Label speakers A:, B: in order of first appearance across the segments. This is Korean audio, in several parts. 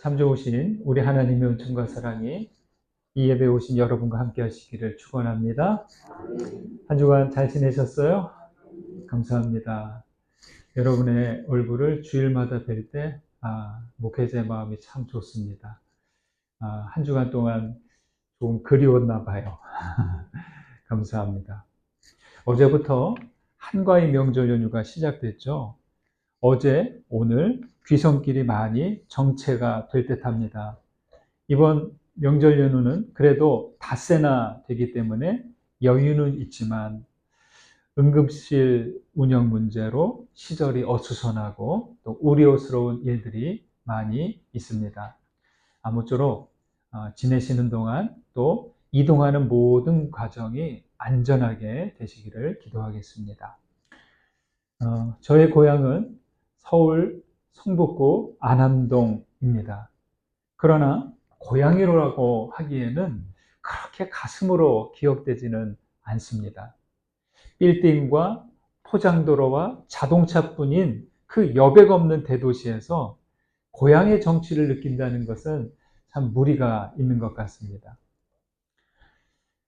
A: 참 좋으신 우리 하나님의 은총과 사랑이 이 예배에 오신 여러분과 함께 하시기를 축원합니다. 한 주간 잘 지내셨어요? 감사합니다. 여러분의 얼굴을 주일마다 뵐 때 목회자의 마음이 참 좋습니다. 한 주간 동안 좀 그리웠나 봐요. 감사합니다. 어제부터 한가위 명절 연휴가 시작됐죠. 어제, 오늘 귀성길이 많이 정체가 될 듯합니다. 이번 명절 연휴는 그래도 닷새나 되기 때문에 여유는 있지만 응급실 운영 문제로 시절이 어수선하고 또 우려스러운 일들이 많이 있습니다. 아무쪼록 지내시는 동안 또 이동하는 모든 과정이 안전하게 되시기를 기도하겠습니다. 저의 고향은 서울 성북구 안암동입니다. 그러나 고향이라고 하기에는 그렇게 가슴으로 기억되지는 않습니다. 빌딩과 포장도로와 자동차뿐인 그 여백 없는 대도시에서 고향의 정취를 느낀다는 것은 참 무리가 있는 것 같습니다.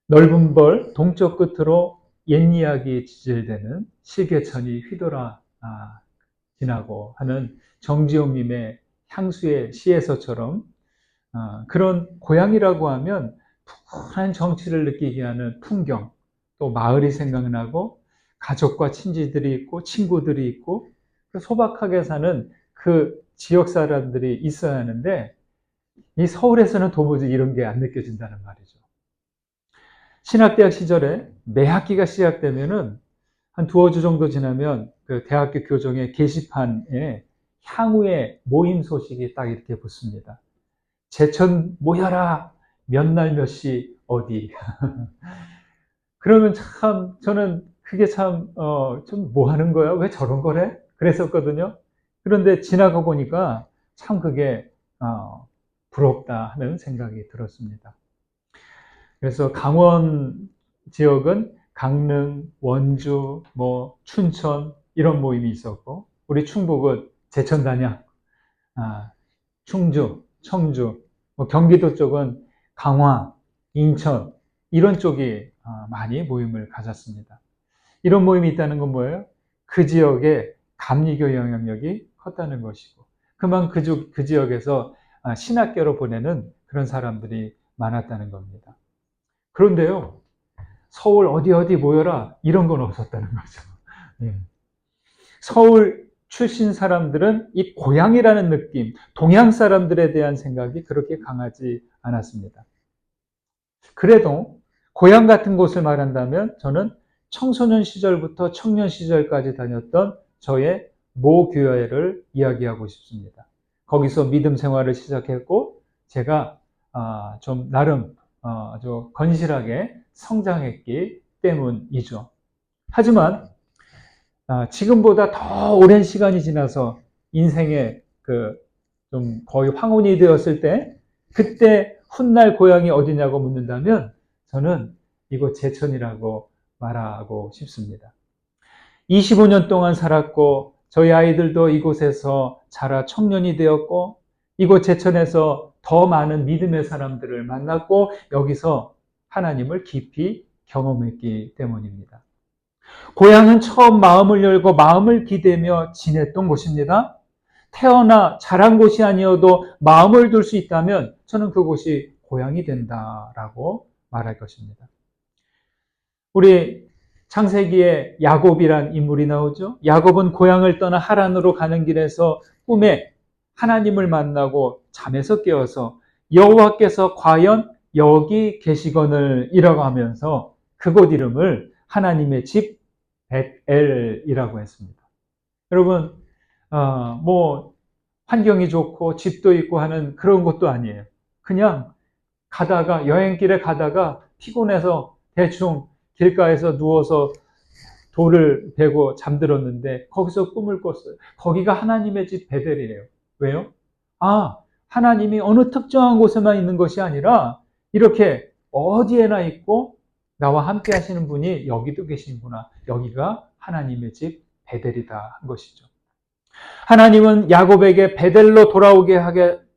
A: 넓은 벌 동쪽 끝으로 옛 이야기 지질되는 실개천이 휘돌아 지나고 하는 정지용님의 향수의 시에서처럼 그런 고향이라고 하면 푸근한 정취를 느끼게 하는 풍경, 또 마을이 생각나고 가족과 친지들이 있고 친구들이 있고 소박하게 사는 그 지역 사람들이 있어야 하는데 이 서울에서는 도무지 이런 게 안 느껴진다는 말이죠. 신학대학 시절에 매 학기가 시작되면은 한 두어 주 정도 지나면 그 대학교 교정의 게시판에 향후의 모임 소식이 딱 이렇게 붙습니다. 제천 모여라, 몇 날 몇 시 어디. 그러면 참 저는 그게 참 좀 뭐 하는 거야? 왜 저런 거래? 그랬었거든요. 그런데 지나가 보니까 참 그게 부럽다 하는 생각이 들었습니다. 그래서 강원 지역은 강릉, 원주, 춘천 이런 모임이 있었고 우리 충북은 제천 단양, 충주, 청주, 경기도 쪽은 강화, 인천 이런 쪽이 많이 모임을 가졌습니다. 이런 모임이 있다는 건 뭐예요? 그 지역에 감리교 영향력이 컸다는 것이고 그만 그 지역에서 신학교로 보내는 그런 사람들이 많았다는 겁니다. 그런데요, 서울 어디 모여라 이런 건 없었다는 거죠. 예. 서울 출신 사람들은 이 고향이라는 느낌, 동양 사람들에 대한 생각이 그렇게 강하지 않았습니다. 그래도 고향 같은 곳을 말한다면 저는 청소년 시절부터 청년 시절까지 다녔던 저의 모 교회를 이야기하고 싶습니다. 거기서 믿음 생활을 시작했고 제가 좀 나름 아주 건실하게 성장했기 때문이죠. 하지만 지금보다 더 오랜 시간이 지나서 인생의 좀 거의 황혼이 되었을 때 그때 훗날 고향이 어디냐고 묻는다면 저는 이곳 제천이라고 말하고 싶습니다. 25년 동안 살았고 저희 아이들도 이곳에서 자라 청년이 되었고 이곳 제천에서 더 많은 믿음의 사람들을 만났고 여기서 하나님을 깊이 경험했기 때문입니다. 고향은 처음 마음을 열고 마음을 기대며 지냈던 곳입니다. 태어나 자란 곳이 아니어도 마음을 둘 수 있다면 저는 그곳이 고향이 된다라고 말할 것입니다. 우리 창세기에 야곱이란 인물이 나오죠. 야곱은 고향을 떠나 하란으로 가는 길에서 꿈에 하나님을 만나고 잠에서 깨어서 여호와께서 과연 여기 계시거늘 이라고 하면서 그곳 이름을 하나님의 집 벳엘이라고 했습니다. 여러분 환경이 좋고 집도 있고 하는 그런 것도 아니에요. 그냥 가다가 여행길에 가다가 피곤해서 대충 길가에서 누워서 돌을 베고 잠들었는데 거기서 꿈을 꿨어요. 거기가 하나님의 집 베델이래요. 왜요? 하나님이 어느 특정한 곳에만 있는 것이 아니라 이렇게 어디에나 있고 나와 함께 하시는 분이 여기도 계시는구나. 여기가 하나님의 집 베델이다 한 것이죠. 하나님은 야곱에게 베델로 돌아오게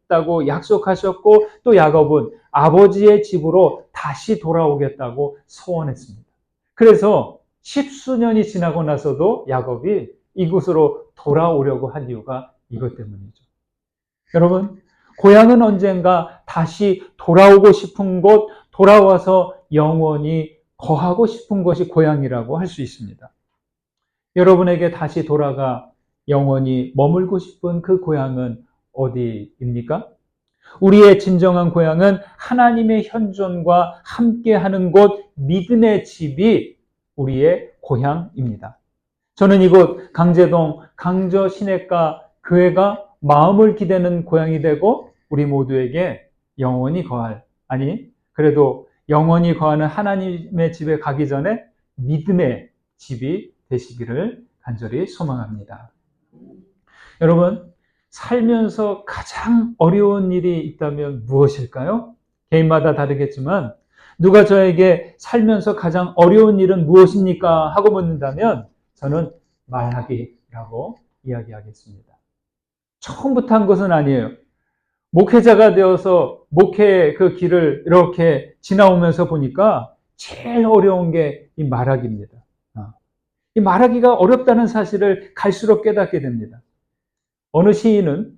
A: 하겠다고 약속하셨고 또 야곱은 아버지의 집으로 다시 돌아오겠다고 소원했습니다. 그래서 십수년이 지나고 나서도 야곱이 이곳으로 돌아오려고 한 이유가 이것 때문이죠. 여러분, 고향은 언젠가 다시 돌아오고 싶은 곳, 돌아와서 영원히 거하고 싶은 것이 고향이라고 할 수 있습니다. 여러분에게 다시 돌아가 영원히 머물고 싶은 그 고향은 어디입니까? 우리의 진정한 고향은 하나님의 현존과 함께하는 곳, 믿음의 집이 우리의 고향입니다. 저는 이곳 강제동 강저 시내가 교회가 마음을 기대는 고향이 되고 우리 모두에게 영원히 거할, 아니 그래도 영원히 거하는 하나님의 집에 가기 전에 믿음의 집이 되시기를 간절히 소망합니다. 여러분, 살면서 가장 어려운 일이 있다면 무엇일까요? 개인마다 다르겠지만 누가 저에게 살면서 가장 어려운 일은 무엇입니까? 하고 묻는다면 저는 말하기라고 이야기하겠습니다. 처음부터 한 것은 아니에요. 목회자가 되어서 목회 그 길을 이렇게 지나오면서 보니까 제일 어려운 게 이 말하기입니다. 이 말하기가 어렵다는 사실을 갈수록 깨닫게 됩니다. 어느 시인은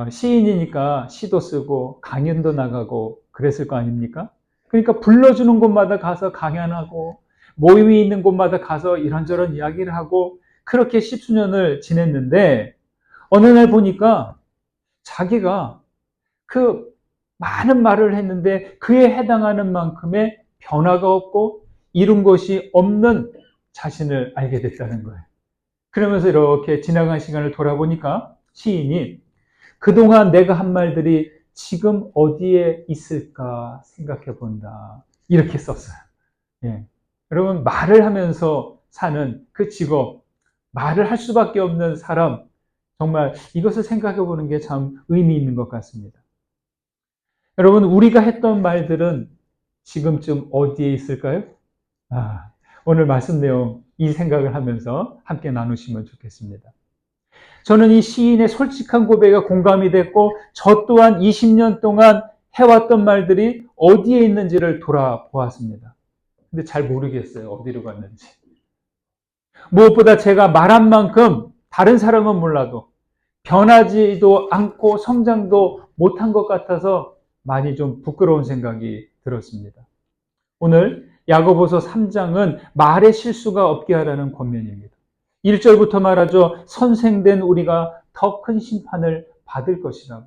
A: 시인이니까 시도 쓰고 강연도 나가고 그랬을 거 아닙니까? 그러니까 불러주는 곳마다 가서 강연하고 모임이 있는 곳마다 가서 이런저런 이야기를 하고 그렇게 십수년을 지냈는데 어느 날 보니까 자기가 그 많은 말을 했는데 그에 해당하는 만큼의 변화가 없고 이룬 것이 없는 자신을 알게 됐다는 거예요. 그러면서 이렇게 지나간 시간을 돌아보니까 시인이 그동안 내가 한 말들이 지금 어디에 있을까 생각해 본다. 이렇게 썼어요. 예. 여러분, 말을 하면서 사는 그 직업, 말을 할 수밖에 없는 사람, 정말 이것을 생각해 보는 게 참 의미 있는 것 같습니다. 여러분, 우리가 했던 말들은 지금쯤 어디에 있을까요? 오늘 말씀 내용 이 생각을 하면서 함께 나누시면 좋겠습니다. 저는 이 시인의 솔직한 고백에 공감이 됐고 저 또한 20년 동안 해왔던 말들이 어디에 있는지를 돌아보았습니다. 근데 잘 모르겠어요. 어디로 갔는지. 무엇보다 제가 말한 만큼 다른 사람은 몰라도 변하지도 않고 성장도 못한 것 같아서 많이 좀 부끄러운 생각이 들었습니다. 오늘 야고보서 3장은 말의 실수가 없게 하라는 권면입니다. 1절부터 말하죠. 선생된 우리가 더 큰 심판을 받을 것이라고.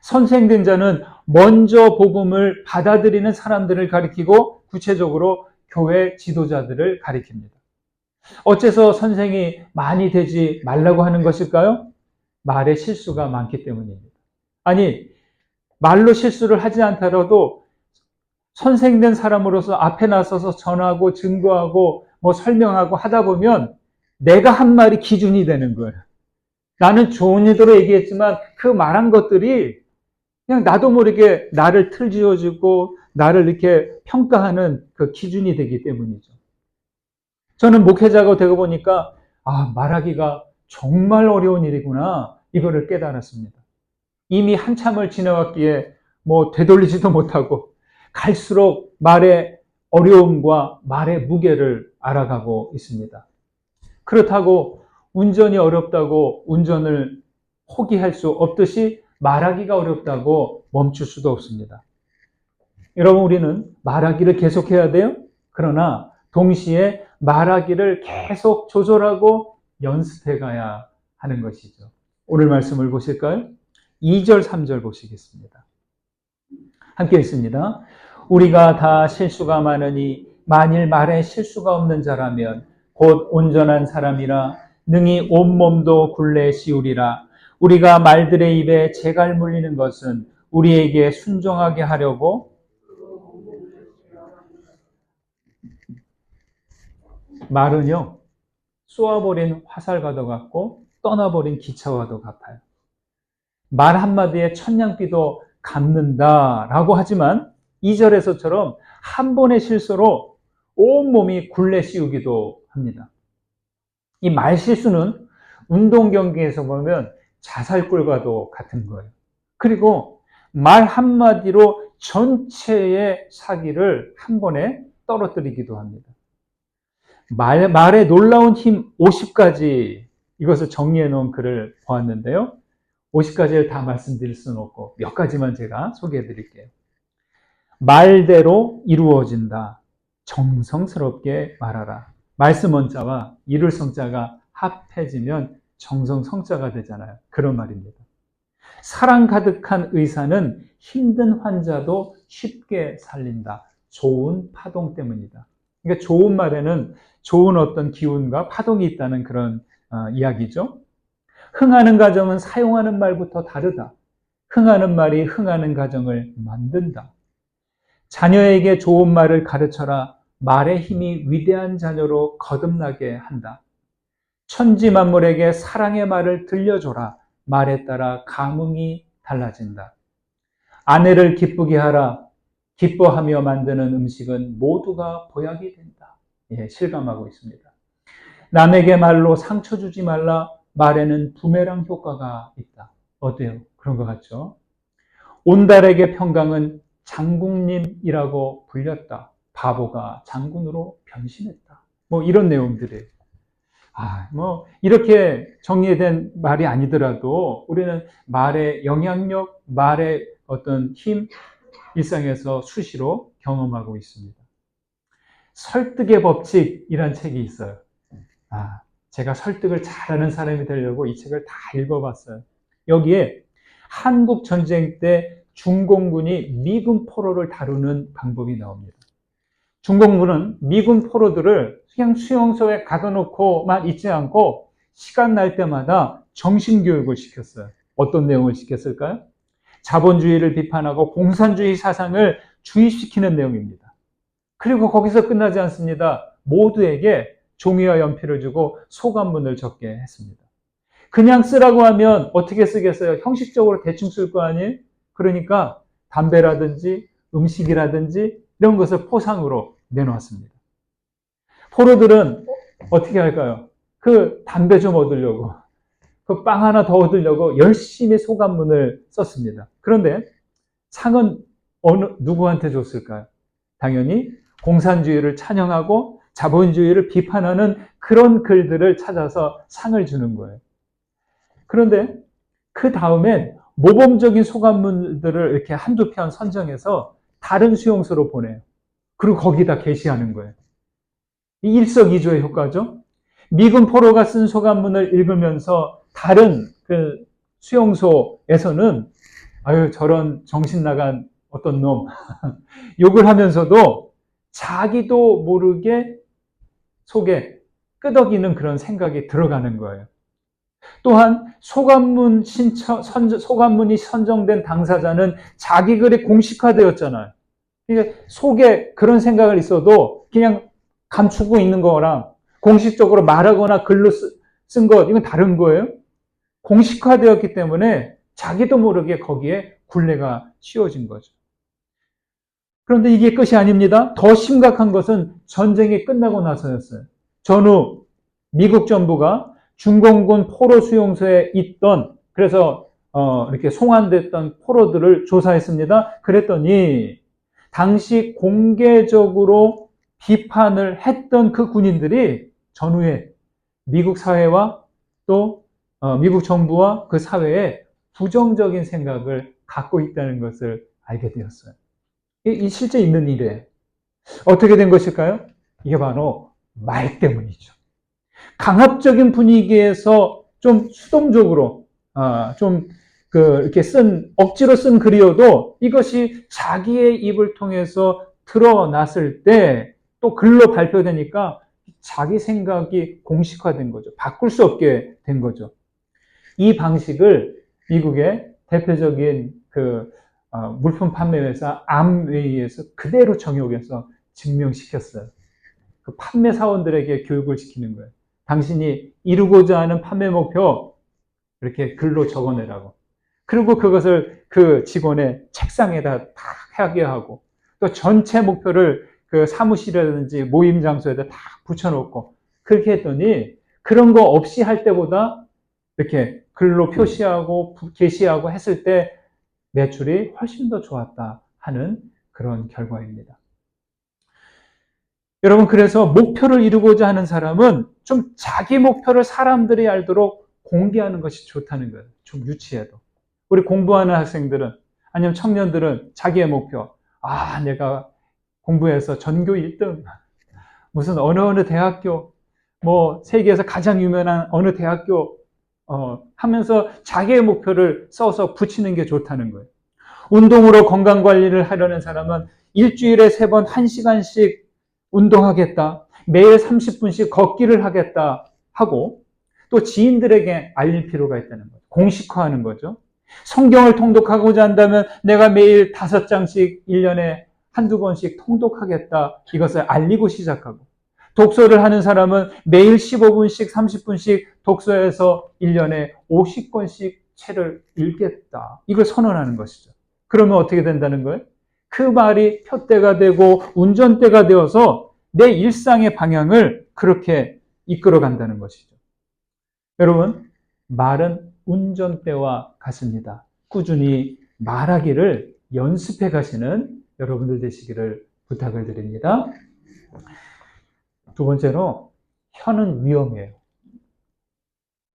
A: 선생된 자는 먼저 복음을 받아들이는 사람들을 가리키고 구체적으로 교회 지도자들을 가리킵니다. 어째서 선생이 많이 되지 말라고 하는 것일까요? 말의 실수가 많기 때문입니다. 아니, 말로 실수를 하지 않더라도 선생된 사람으로서 앞에 나서서 전하고 증거하고 설명하고 하다 보면 내가 한 말이 기준이 되는 거예요. 나는 좋은 의도로 얘기했지만 그 말한 것들이 그냥 나도 모르게 나를 틀지어주고 나를 이렇게 평가하는 그 기준이 되기 때문이죠. 저는 목회자가 되고 보니까 말하기가 정말 어려운 일이구나 이거를 깨달았습니다. 이미 한참을 지나왔기에 되돌리지도 못하고 갈수록 말의 어려움과 말의 무게를 알아가고 있습니다. 그렇다고 운전이 어렵다고 운전을 포기할 수 없듯이 말하기가 어렵다고 멈출 수도 없습니다. 여러분, 우리는 말하기를 계속해야 돼요. 그러나 동시에 말하기를 계속 조절하고 연습해 가야 하는 것이죠. 오늘 말씀을 보실까요? 2절, 3절 보시겠습니다. 함께 읽습니다. 우리가 다 실수가 많으니 만일 말에 실수가 없는 자라면 곧 온전한 사람이라 능히 온몸도 굴레 씌우리라. 우리가 말들의 입에 재갈 물리는 것은 우리에게 순종하게 하려고 말은요 쏘아버린 화살과도 같고 떠나버린 기차와도 같아요. 말 한마디에 천냥비도 갚는다라고 하지만 2절에서처럼 한 번의 실수로 온몸이 굴레 씌우기도 합니다. 이 말 실수는 운동 경기에서 보면 자살골과도 같은 거예요. 그리고 말 한마디로 전체의 사기를 한 번에 떨어뜨리기도 합니다. 말의 놀라운 힘 50가지, 이것을 정리해 놓은 글을 보았는데요. 50가지를 다 말씀드릴 수는 없고 몇 가지만 제가 소개해 드릴게요. 말대로 이루어진다. 정성스럽게 말하라. 말씀 원자와 이룰 성자가 합해지면 정성 성자가 되잖아요. 그런 말입니다. 사랑 가득한 의사는 힘든 환자도 쉽게 살린다. 좋은 파동 때문이다. 그러니까 좋은 말에는 좋은 어떤 기운과 파동이 있다는 그런 이야기죠. 흥하는 가정은 사용하는 말부터 다르다. 흥하는 말이 흥하는 가정을 만든다. 자녀에게 좋은 말을 가르쳐라. 말의 힘이 위대한 자녀로 거듭나게 한다. 천지 만물에게 사랑의 말을 들려줘라. 말에 따라 감흥이 달라진다. 아내를 기쁘게 하라. 기뻐하며 만드는 음식은 모두가 보약이 된다. 예, 실감하고 있습니다. 남에게 말로 상처 주지 말라. 말에는 부메랑 효과가 있다. 어때요? 그런 것 같죠? 온달에게 평강은 장군님이라고 불렸다. 바보가 장군으로 변신했다. 뭐 이런 내용들이에요. 이렇게 정리된 말이 아니더라도 우리는 말의 영향력, 말의 어떤 힘, 일상에서 수시로 경험하고 있습니다. 설득의 법칙이란 책이 있어요. 제가 설득을 잘하는 사람이 되려고 이 책을 다 읽어봤어요. 여기에 한국 전쟁 때 중공군이 미군 포로를 다루는 방법이 나옵니다. 중공군은 미군 포로들을 그냥 수용소에 가둬놓고만 있지 않고 시간 날 때마다 정신교육을 시켰어요. 어떤 내용을 시켰을까요? 자본주의를 비판하고 공산주의 사상을 주입시키는 내용입니다. 그리고 거기서 끝나지 않습니다. 모두에게 종이와 연필을 주고 소감문을 적게 했습니다. 그냥 쓰라고 하면 어떻게 쓰겠어요? 형식적으로 대충 쓸 거 아니에요? 그러니까 담배라든지 음식이라든지 이런 것을 포상으로 내놓았습니다. 포로들은 어떻게 할까요? 그 담배 좀 얻으려고, 그 빵 하나 더 얻으려고 열심히 소감문을 썼습니다. 그런데 상은 누구한테 줬을까요? 당연히 공산주의를 찬양하고 자본주의를 비판하는 그런 글들을 찾아서 상을 주는 거예요. 그런데 그 다음엔 모범적인 소감문들을 이렇게 한두 편 선정해서 다른 수용소로 보내요. 그리고 거기다 게시하는 거예요. 이 일석이조의 효과죠. 미군 포로가 쓴 소감문을 읽으면서 다른 그 수용소에서는 저런 정신 나간 어떤 놈 욕을 하면서도 자기도 모르게 속에 끄덕이는 그런 생각이 들어가는 거예요. 또한 소감문이 선정된 당사자는 자기 글이 공식화되었잖아요. 그러니까 속에 그런 생각을 있어도 그냥 감추고 있는 거랑 공식적으로 말하거나 글로 쓴 것, 이건 다른 거예요. 공식화되었기 때문에 자기도 모르게 거기에 굴레가 씌워진 거죠. 그런데 이게 끝이 아닙니다. 더 심각한 것은 전쟁이 끝나고 나서였어요. 전후 미국 정부가 중공군 포로 수용소에 있던, 그래서 이렇게 송환됐던 포로들을 조사했습니다. 그랬더니 당시 공개적으로 비판을 했던 그 군인들이 전후에 미국 사회와 또 미국 정부와 그 사회에 부정적인 생각을 갖고 있다는 것을 알게 되었어요. 이 실제 있는 일이에요. 어떻게 된 것일까요? 이게 바로 말 때문이죠. 강압적인 분위기에서 좀 수동적으로 이렇게 억지로 쓴 글이어도 이것이 자기의 입을 통해서 드러났을 때 또 글로 발표되니까 자기 생각이 공식화된 거죠. 바꿀 수 없게 된 거죠. 이 방식을 미국의 대표적인 물품 판매 회사 암웨이에서 그대로 적용해서 증명시켰어요. 그 판매 사원들에게 교육을 시키는 거예요. 당신이 이루고자 하는 판매 목표 이렇게 글로 적어내라고. 그리고 그것을 그 직원의 책상에다 다 하게 하고, 또 전체 목표를 그 사무실이라든지 모임 장소에다 다 붙여놓고, 그렇게 했더니 그런 거 없이 할 때보다 이렇게 글로 표시하고 게시하고 했을 때 매출이 훨씬 더 좋았다 하는 그런 결과입니다. 여러분, 그래서 목표를 이루고자 하는 사람은 좀 자기 목표를 사람들이 알도록 공개하는 것이 좋다는 거예요. 좀 유치해도. 우리 공부하는 학생들은, 아니면 청년들은 자기의 목표, 내가 공부해서 전교 1등, 무슨 어느 대학교, 뭐 세계에서 가장 유명한 어느 대학교 하면서 자기의 목표를 써서 붙이는 게 좋다는 거예요. 운동으로 건강 관리를 하려는 사람은 일주일에 3번 1시간씩 운동하겠다. 매일 30분씩 걷기를 하겠다 하고, 또 지인들에게 알릴 필요가 있다는 거죠. 공식화하는 거죠. 성경을 통독하고자 한다면 내가 매일 5장씩 1년에 한두 번씩 통독하겠다. 이것을 알리고 시작하고, 독서를 하는 사람은 매일 15분씩 30분씩 독서에서 1년에 50권씩 책을 읽겠다. 이걸 선언하는 것이죠. 그러면 어떻게 된다는 거예요? 그 말이 푯대가 되고 운전대가 되어서 내 일상의 방향을 그렇게 이끌어 간다는 것이죠. 여러분, 말은 운전대와 같습니다. 꾸준히 말하기를 연습해 가시는 여러분들 되시기를 부탁을 드립니다. 두 번째로, 혀는 위험해요.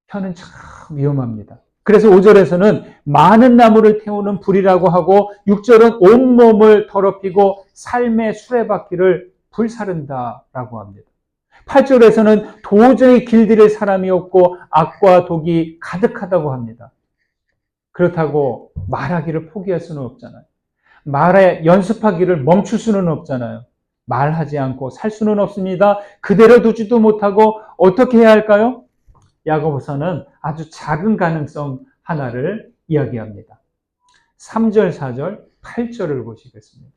A: 혀는 참 위험합니다. 그래서 5절에서는 많은 나무를 태우는 불이라고 하고, 6절은 온몸을 더럽히고 삶의 수레바퀴를 불사른다라고 합니다. 8절에서는 도저히 길들일 사람이 없고 악과 독이 가득하다고 합니다. 그렇다고 말하기를 포기할 수는 없잖아요. 말에 연습하기를 멈출 수는 없잖아요. 말하지 않고 살 수는 없습니다. 그대로 두지도 못하고 어떻게 해야 할까요? 야고보서는 아주 작은 가능성 하나를 이야기합니다. 3절, 4절, 8절을 보시겠습니다.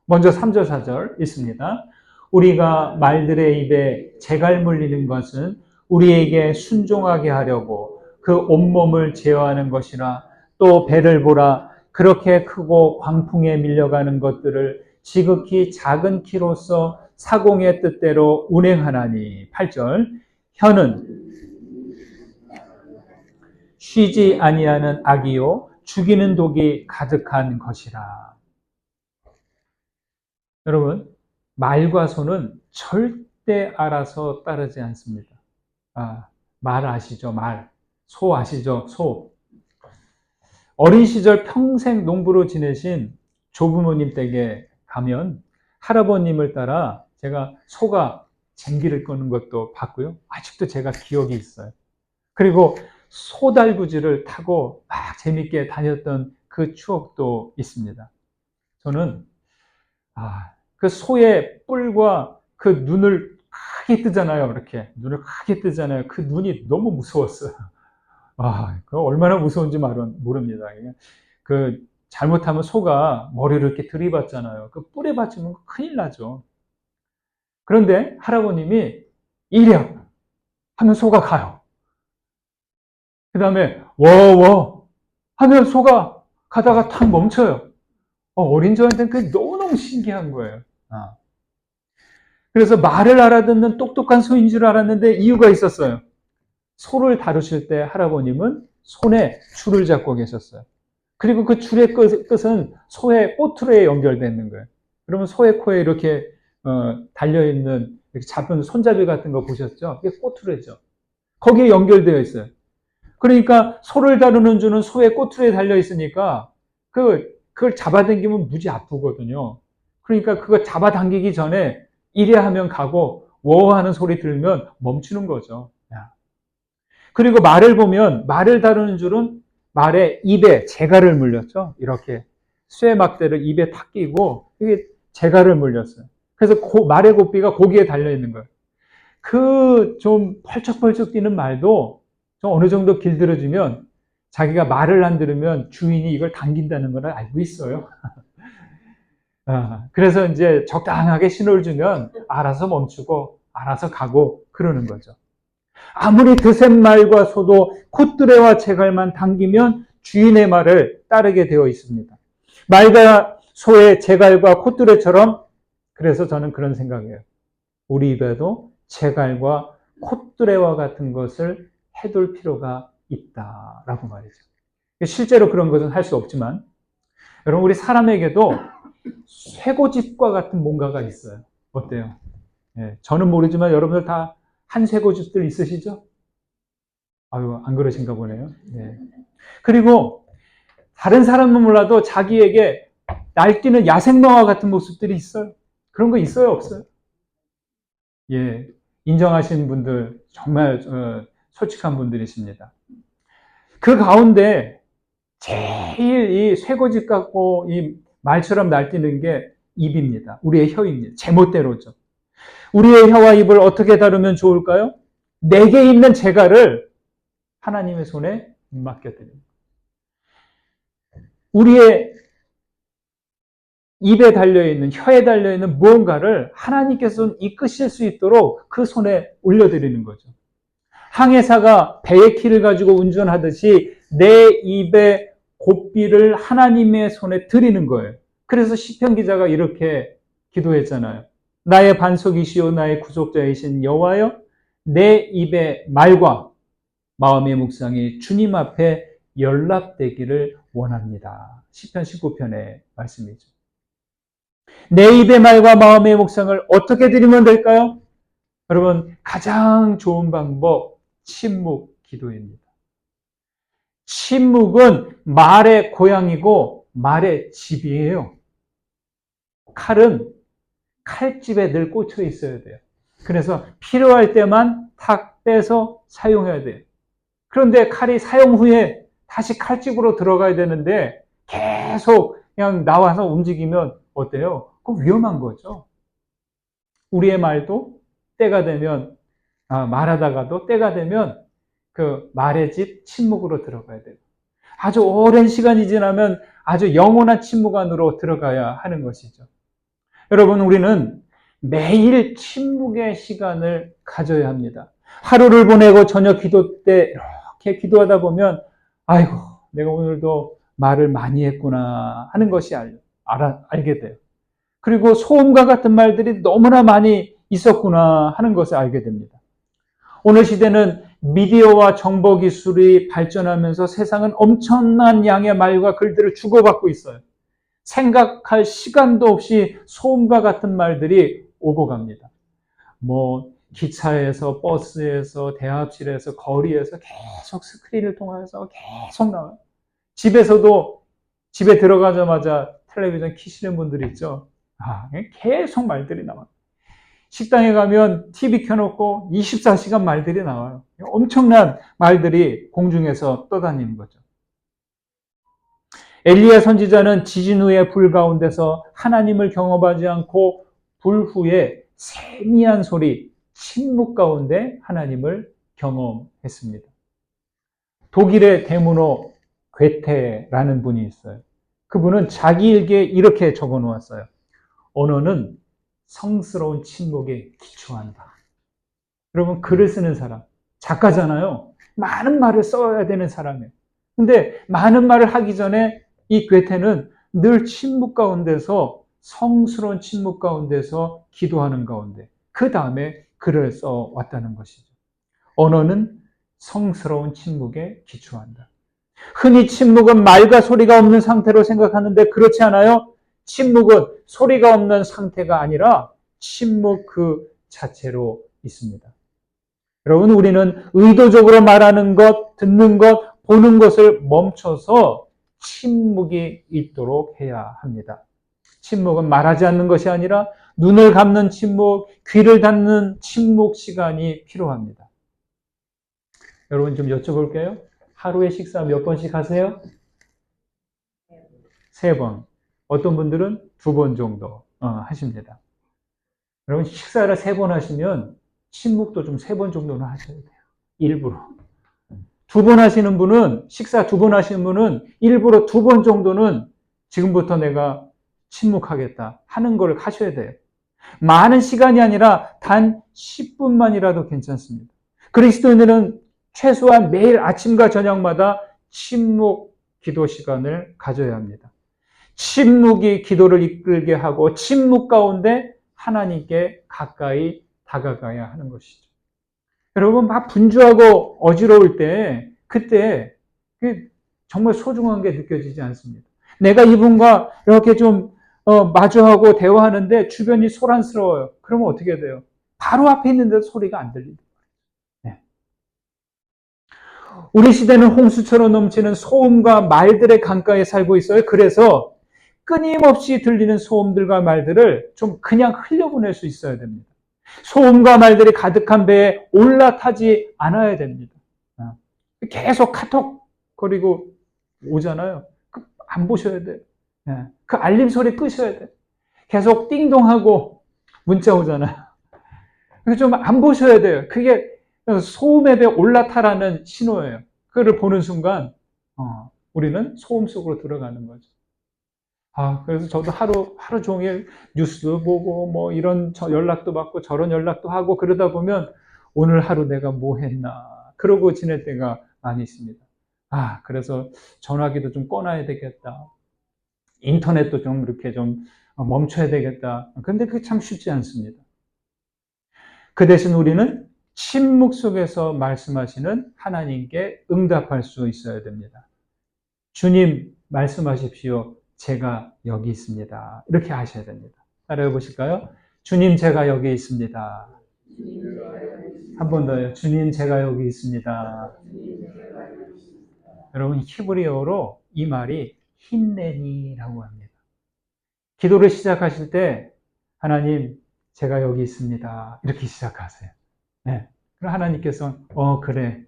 A: 먼저 3절, 4절 있습니다. 우리가 말들의 입에 재갈 물리는 것은 우리에게 순종하게 하려고 그 온몸을 제어하는 것이라. 또 배를 보라. 그렇게 크고 광풍에 밀려가는 것들을 지극히 작은 키로서 사공의 뜻대로 운행하나니. 8절. 혀는 쉬지 아니하는 악이요 죽이는 독이 가득한 것이라. 여러분, 말과 소는 절대 알아서 따르지 않습니다. 말 아시죠? 말. 소 아시죠? 소. 어린 시절 평생 농부로 지내신 조부모님 댁에 가면 할아버님을 따라 제가 소가 쟁기를 끄는 것도 봤고요. 아직도 제가 기억이 있어요. 그리고 소달구지를 타고 막 재밌게 다녔던 그 추억도 있습니다. 저는 그 소의 뿔과 그 눈을 크게 뜨잖아요. 이렇게 눈을 크게 뜨잖아요. 그 눈이 너무 무서웠어요. 그 얼마나 무서운지 모릅니다. 그 잘못하면 소가 머리를 이렇게 들이받잖아요. 그 뿔에 받치면 큰일 나죠. 그런데 할아버님이 이랴 하면 소가 가요. 그 다음에 워워 하면 소가 가다가 탁 멈춰요. 어린 저한테는 그게 너무너무 신기한 거예요. 그래서 말을 알아듣는 똑똑한 소인 줄 알았는데 이유가 있었어요. 소를 다루실 때 할아버님은 손에 줄을 잡고 계셨어요. 그리고 그 줄의 끝은 소의 꼬투리에 연결되어 있는 거예요. 그러면 소의 코에 이렇게 달려있는 이렇게 잡은 손잡이 같은 거 보셨죠? 이게 꼬투리죠. 거기에 연결되어 있어요. 그러니까 소를 다루는 줄은 소의 꼬투리에 달려있으니까 그걸 잡아당기면 무지 아프거든요. 그러니까 그거 잡아당기기 전에 이래 하면 가고 워 하는 소리 들으면 멈추는 거죠. 그리고 말을 보면 말을 다루는 줄은 말의 입에 재갈을 물렸죠. 이렇게 쇠 막대를 입에 탁 끼고 이게 재갈을 물렸어요. 그래서 말의 고삐가 고기에 달려 있는 거예요. 그 좀 펄쩍펄쩍 뛰는 말도 좀 어느 정도 길들여지면 자기가 말을 안 들으면 주인이 이걸 당긴다는 걸 알고 있어요. 그래서 이제 적당하게 신호를 주면 알아서 멈추고 알아서 가고 그러는 거죠. 아무리 드센 말과 소도 콧뚜레와 재갈만 당기면 주인의 말을 따르게 되어 있습니다. 말과 소의 재갈과 콧뚜레처럼, 그래서 저는 그런 생각이에요. 우리 입에도 재갈과 콧뚜레와 같은 것을 해둘 필요가 있다라고 말이죠. 실제로 그런 것은 할 수 없지만 여러분, 우리 사람에게도 쇠고집과 같은 뭔가가 있어요. 어때요? 예, 저는 모르지만 여러분들 다 한 쇠고집들 있으시죠? 아유, 안 그러신가 보네요. 네. 그리고 다른 사람은 몰라도 자기에게 날뛰는 야생마와 같은 모습들이 있어요. 그런 거 있어요, 없어요? 예, 인정하신 분들 정말 솔직한 분들이십니다. 그 가운데 제일 이 쇠고집 같고 이 말처럼 날뛰는 게 입입니다. 우리의 혀입니다. 제멋대로죠. 우리의 혀와 입을 어떻게 다루면 좋을까요? 내게 있는 재갈을 하나님의 손에 맡겨드립니다. 우리의 입에 달려있는, 혀에 달려있는 무언가를 하나님께서 이끄실 수 있도록 그 손에 올려드리는 거죠. 항해사가 배의 키를 가지고 운전하듯이 내 입의 고삐를 하나님의 손에 드리는 거예요. 그래서 시편 기자가 이렇게 기도했잖아요. 나의 반석이시오 나의 구속자이신 여호와여, 내 입의 말과 마음의 묵상이 주님 앞에 연락되기를 원합니다. 시편 19편의 말씀이죠. 내 입의 말과 마음의 묵상을 어떻게 드리면 될까요? 여러분, 가장 좋은 방법, 침묵 기도입니다. 침묵은 말의 고향이고 말의 집이에요. 칼은 칼집에 늘 꽂혀 있어야 돼요. 그래서 필요할 때만 탁 빼서 사용해야 돼요. 그런데 칼이 사용 후에 다시 칼집으로 들어가야 되는데 계속 그냥 나와서 움직이면 어때요? 그거 위험한 거죠. 우리의 말도 때가 되면, 말하다가도 때가 되면 그 말의 집 침묵으로 들어가야 돼요. 아주 오랜 시간이 지나면 아주 영원한 침묵 안으로 들어가야 하는 것이죠. 여러분, 우리는 매일 침묵의 시간을 가져야 합니다. 하루를 보내고 저녁 기도 때 이렇게 기도하다 보면 아이고, 내가 오늘도 말을 많이 했구나 하는 것이 알게 돼요. 그리고 소음과 같은 말들이 너무나 많이 있었구나 하는 것을 알게 됩니다. 오늘 시대는 미디어와 정보 기술이 발전하면서 세상은 엄청난 양의 말과 글들을 주고받고 있어요. 생각할 시간도 없이 소음과 같은 말들이 오고 갑니다. 기차에서, 버스에서, 대합실에서, 거리에서 계속 스크린을 통해서 계속 나와요. 집에서도 집에 들어가자마자 텔레비전 켜시는 분들이 있죠. 계속 말들이 나와요. 식당에 가면 TV 켜놓고 24시간 말들이 나와요. 엄청난 말들이 공중에서 떠다니는 거죠. 엘리야 선지자는 지진 후에 불 가운데서 하나님을 경험하지 않고 불 후에 세미한 소리, 침묵 가운데 하나님을 경험했습니다. 독일의 대문호 괴테라는 분이 있어요. 그분은 자기 일기에 이렇게 적어 놓았어요. 언어는 성스러운 침묵에 기초한다. 여러분, 글을 쓰는 사람, 작가잖아요. 많은 말을 써야 되는 사람이에요. 근데 많은 말을 하기 전에 이 괴테는 늘 침묵 가운데서, 성스러운 침묵 가운데서 기도하는 가운데 그 다음에 글을 써왔다는 것이죠. 언어는 성스러운 침묵에 기초한다. 흔히 침묵은 말과 소리가 없는 상태로 생각하는데 그렇지 않아요? 침묵은 소리가 없는 상태가 아니라 침묵 그 자체로 있습니다. 여러분, 우리는 의도적으로 말하는 것, 듣는 것, 보는 것을 멈춰서 침묵이 있도록 해야 합니다. 침묵은 말하지 않는 것이 아니라 눈을 감는 침묵, 귀를 닫는 침묵 시간이 필요합니다. 여러분, 좀 여쭤볼게요. 하루에 식사 몇 번씩 하세요? 3번. 어떤 분들은 2번 정도 하십니다. 여러분, 식사를 3번 하시면 침묵도 좀 3번 정도는 하셔야 돼요. 일부러. 2번 하시는 분은, 식사 2번 하시는 분은 일부러 2번 정도는 지금부터 내가 침묵하겠다 하는 걸 하셔야 돼요. 많은 시간이 아니라 단 10분만이라도 괜찮습니다. 그리스도인들은 최소한 매일 아침과 저녁마다 침묵 기도 시간을 가져야 합니다. 침묵이 기도를 이끌게 하고 침묵 가운데 하나님께 가까이 다가가야 하는 것이죠. 여러분, 막 분주하고 어지러울 때 그때 정말 소중한 게 느껴지지 않습니다. 내가 이분과 이렇게 좀 마주하고 대화하는데 주변이 소란스러워요. 그러면 어떻게 돼요? 바로 앞에 있는데도 소리가 안 들리죠. 네. 우리 시대는 홍수처럼 넘치는 소음과 말들의 강가에 살고 있어요. 그래서 끊임없이 들리는 소음들과 말들을 좀 그냥 흘려보낼 수 있어야 됩니다. 소음과 말들이 가득한 배에 올라타지 않아야 됩니다. 계속 카톡 거리고 오잖아요. 안 보셔야 돼요. 그 알림 소리 끄셔야 돼요. 계속 띵동하고 문자 오잖아요. 좀 안 보셔야 돼요. 그게 소음의 배에 올라타라는 신호예요. 그거를 보는 순간 우리는 소음 속으로 들어가는 거죠. 그래서 저도 하루 종일 뉴스도 보고, 뭐 이런 연락도 받고 저런 연락도 하고 그러다 보면 오늘 하루 내가 뭐 했나, 그러고 지낼 때가 많이 있습니다. 그래서 전화기도 좀 꺼놔야 되겠다. 인터넷도 좀 이렇게 좀 멈춰야 되겠다. 근데 그게 참 쉽지 않습니다. 그 대신 우리는 침묵 속에서 말씀하시는 하나님께 응답할 수 있어야 됩니다. 주님, 말씀하십시오. 제가 여기 있습니다. 이렇게 하셔야 됩니다. 따라해 보실까요? 주님, 제가 여기 있습니다. 한 번 더요. 주님, 제가 여기 있습니다. 여러분, 히브리어로 이 말이 힌네니라고 합니다. 기도를 시작하실 때 하나님, 제가 여기 있습니다. 이렇게 시작하세요. 네. 그럼 하나님께서 그래.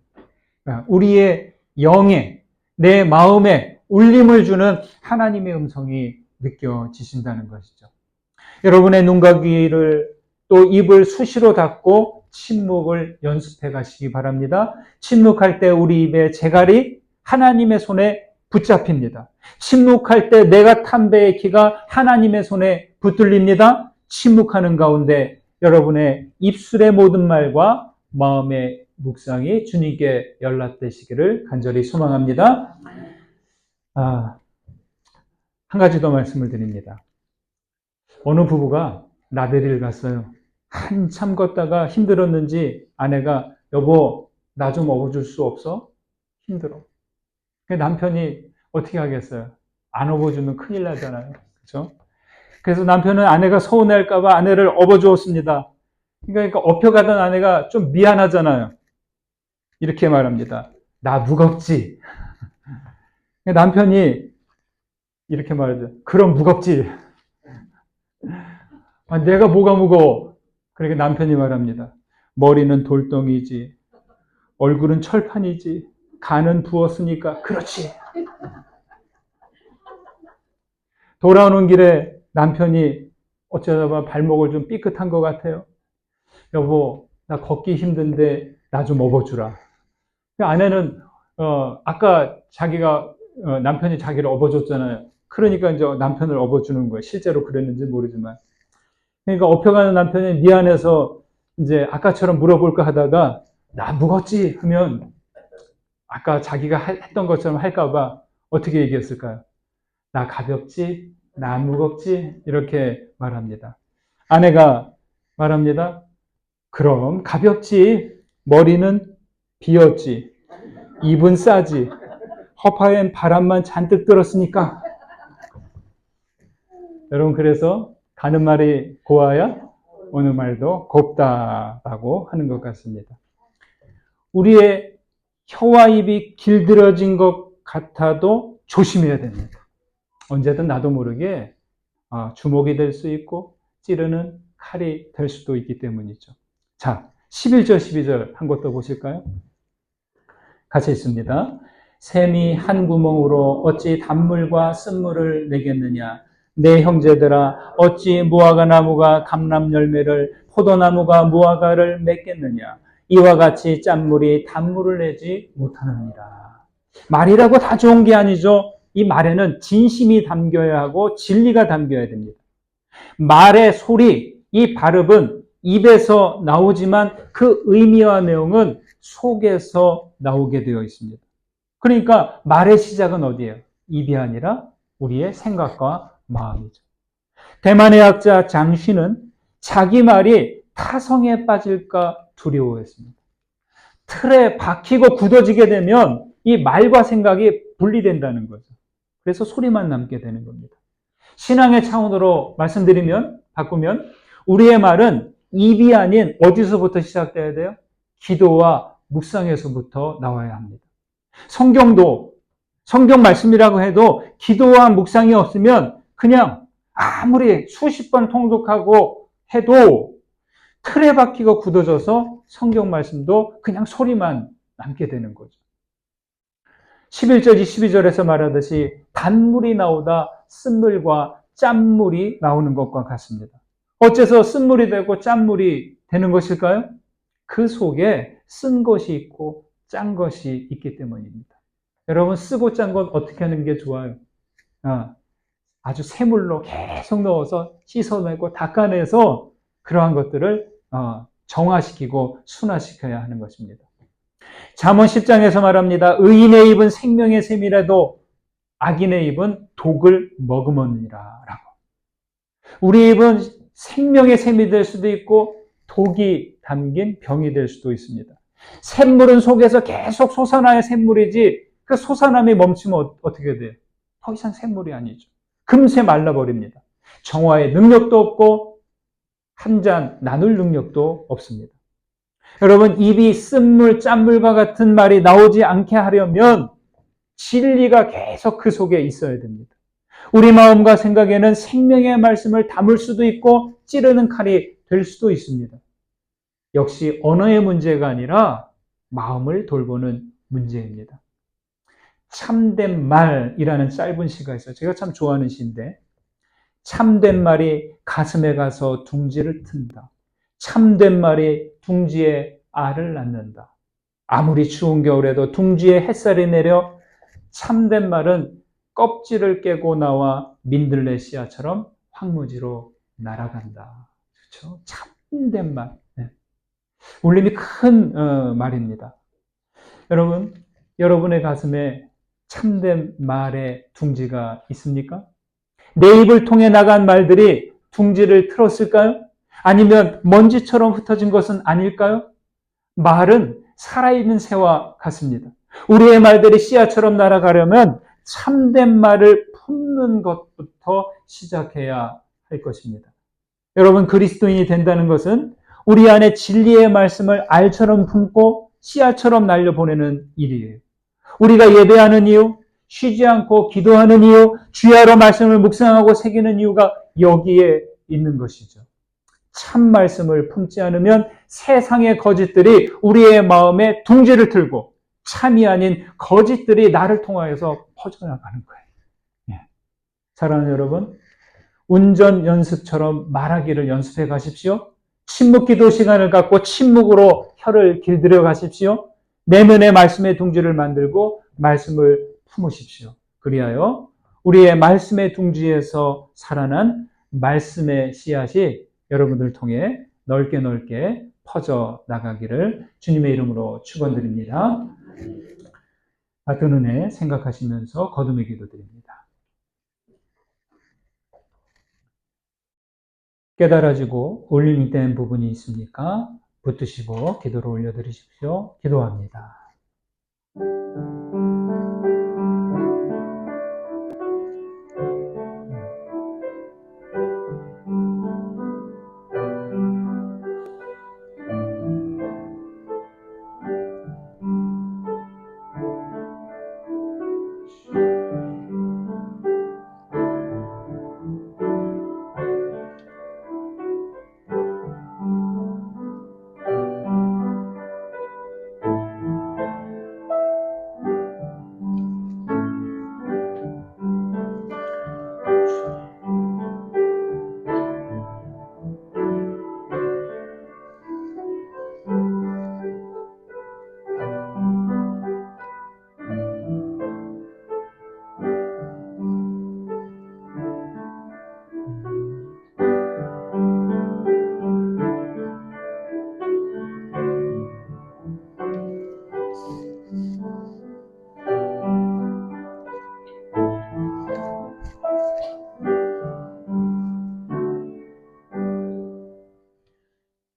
A: 우리의 영에, 내 마음에 울림을 주는 하나님의 음성이 느껴지신다는 것이죠. 여러분의 눈과 귀를 또 입을 수시로 닫고 침묵을 연습해 가시기 바랍니다. 침묵할 때 우리 입의 재갈이 하나님의 손에 붙잡힙니다. 침묵할 때 내가 탄 배의 키가 하나님의 손에 붙들립니다. 침묵하는 가운데 여러분의 입술의 모든 말과 마음의 묵상이 주님께 연락되시기를 간절히 소망합니다. 한 가지 더 말씀을 드립니다. 어느 부부가 나들이를 갔어요. 한참 걷다가 힘들었는지 아내가 여보, 나 좀 업어줄 수 없어? 힘들어. 남편이 어떻게 하겠어요? 안 업어주면 큰일 나잖아요. 그렇죠? 그래서 남편은 아내가 서운할까봐 아내를 업어주었습니다. 그러니까 업혀가던 아내가 좀 미안하잖아요. 이렇게 말합니다. 나 무겁지? 남편이 이렇게 말하죠. 그럼 무겁지? 내가 뭐가 무거워? 그러니까 남편이 말합니다. 머리는 돌덩이지, 얼굴은 철판이지, 간은 부었으니까 그렇지. 돌아오는 길에 남편이 어쩌다 발목을 좀 삐끗한 것 같아요. 여보, 나 걷기 힘든데 나 좀 업어주라. 아내는 아까 자기가 남편이 자기를 업어줬잖아요. 그러니까 이제 남편을 업어주는 거예요. 실제로 그랬는지 모르지만. 그러니까 업혀가는 남편이 미안해서 이제 아까처럼 물어볼까 하다가 나 무겁지? 하면 아까 자기가 했던 것처럼 할까봐 어떻게 얘기했을까요? 나 가볍지? 나 무겁지? 이렇게 말합니다. 아내가 말합니다. 그럼 가볍지. 머리는 비었지. 입은 싸지. 허파엔 바람만 잔뜩 들었으니까. 여러분, 그래서 가는 말이 고와야 오는 말도 곱다라고 하는 것 같습니다. 우리의 혀와 입이 길들여진 것 같아도 조심해야 됩니다. 언제든 나도 모르게 주먹이 될 수 있고 찌르는 칼이 될 수도 있기 때문이죠. 자, 11절, 12절 한 것 더 보실까요? 같이 있습니다. 샘이 한 구멍으로 어찌 단물과 쓴물을 내겠느냐. 내 형제들아 어찌 무화과 나무가 감람 열매를 포도나무가 무화과를 맺겠느냐. 이와 같이 짠물이 단물을 내지 못하느니라. 말이라고 다 좋은 게 아니죠. 이 말에는 진심이 담겨야 하고 진리가 담겨야 됩니다. 말의 소리, 이 발음은 입에서 나오지만 그 의미와 내용은 속에서 나오게 되어 있습니다. 그러니까 말의 시작은 어디예요? 입이 아니라 우리의 생각과 마음이죠. 대만의 학자 장쉬는 자기 말이 타성에 빠질까 두려워했습니다. 틀에 박히고 굳어지게 되면 이 말과 생각이 분리된다는 거죠. 그래서 소리만 남게 되는 겁니다. 신앙의 차원으로 바꾸면 우리의 말은 입이 아닌 어디서부터 시작돼야 돼요? 기도와 묵상에서부터 나와야 합니다. 성경 말씀이라고 해도 기도와 묵상이 없으면 그냥 아무리 수십 번 통독하고 해도 틀에 박히고 굳어져서 성경 말씀도 그냥 소리만 남게 되는 거죠. 11절, 12절에서 말하듯이 단물이 나오다 쓴물과 짠물이 나오는 것과 같습니다. 어째서 쓴물이 되고 짠물이 되는 것일까요? 그 속에 쓴 것이 있고 짠 것이 있기 때문입니다. 여러분, 쓰고 짠 건 어떻게 하는 게 좋아요? 아주 새물로 계속 넣어서 씻어내고 닦아내서 그러한 것들을 정화시키고 순화시켜야 하는 것입니다. 잠언 10장에서 말합니다. 의인의 입은 생명의 샘이라도 악인의 입은 독을 머금으니라 라고. 우리 입은 생명의 샘이 될 수도 있고 독이 담긴 병이 될 수도 있습니다. 샘물은 속에서 계속 솟아나야 샘물이지 그 솟아남이 멈추면 어떻게 돼요? 더 이상 샘물이 아니죠. 금세 말라버립니다. 정화의 능력도 없고 한 잔 나눌 능력도 없습니다. 여러분, 입이 쓴물, 짠물과 같은 말이 나오지 않게 하려면 진리가 계속 그 속에 있어야 됩니다. 우리 마음과 생각에는 생명의 말씀을 담을 수도 있고 찌르는 칼이 될 수도 있습니다. 역시 언어의 문제가 아니라 마음을 돌보는 문제입니다. 참된 말이라는 짧은 시가 있어요. 제가 참 좋아하는 시인데, 참된 말이 가슴에 가서 둥지를 튼다. 참된 말이 둥지에 알을 낳는다. 아무리 추운 겨울에도 둥지에 햇살이 내려 참된 말은 껍질을 깨고 나와 민들레 씨앗처럼 황무지로 날아간다. 그렇죠? 참된 말. 네. 울림이 큰 말입니다. 여러분, 여러분의 가슴에 참된 말의 둥지가 있습니까? 내 입을 통해 나간 말들이 둥지를 틀었을까요? 아니면 먼지처럼 흩어진 것은 아닐까요? 말은 살아있는 새와 같습니다. 우리의 말들이 씨앗처럼 날아가려면 참된 말을 품는 것부터 시작해야 할 것입니다. 여러분, 그리스도인이 된다는 것은 우리 안에 진리의 말씀을 알처럼 품고 씨앗처럼 날려보내는 일이에요. 우리가 예배하는 이유, 쉬지 않고 기도하는 이유, 주야로 말씀을 묵상하고 새기는 이유가 여기에 있는 것이죠. 참 말씀을 품지 않으면 세상의 거짓들이 우리의 마음에 둥지를 틀고 참이 아닌 거짓들이 나를 통하여서 퍼져나가는 거예요. 예. 사랑하는 여러분, 운전 연습처럼 말하기를 연습해 가십시오. 침묵 기도 시간을 갖고 침묵으로 혀를 길들여 가십시오. 내면의 말씀의 둥지를 만들고 말씀을 품으십시오. 그리하여 우리의 말씀의 둥지에서 살아난 말씀의 씨앗이 여러분들 통해 넓게 넓게 퍼져 나가기를 주님의 이름으로 축원드립니다. 같은 은혜 생각하시면서 거듭의 기도드립니다. 깨달아지고 울림이 된 부분이 있습니까? 붙드시고 기도를 올려드리십시오. 기도합니다.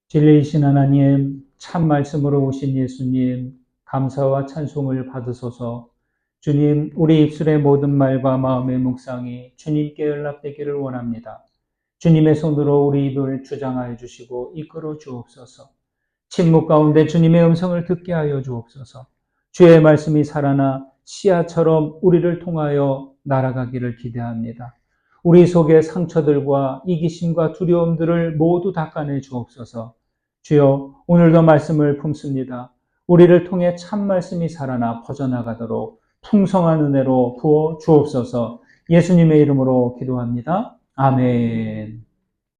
A: 진리이신 하나님, 참 말씀으로 오신 예수님, 감사와 찬송을 받으소서. 주님, 우리 입술의 모든 말과 마음의 묵상이 주님께 연락되기를 원합니다. 주님의 손으로 우리 입을 주장하여 주시고 이끌어 주옵소서. 침묵 가운데 주님의 음성을 듣게 하여 주옵소서. 주의 말씀이 살아나 씨앗처럼 우리를 통하여 날아가기를 기대합니다. 우리 속의 상처들과 이기심과 두려움들을 모두 닦아내 주옵소서. 주여, 오늘도 말씀을 품습니다. 우리를 통해 참 말씀이 살아나 퍼져나가도록 풍성한 은혜로 부어 주옵소서. 예수님의 이름으로 기도합니다. 아멘.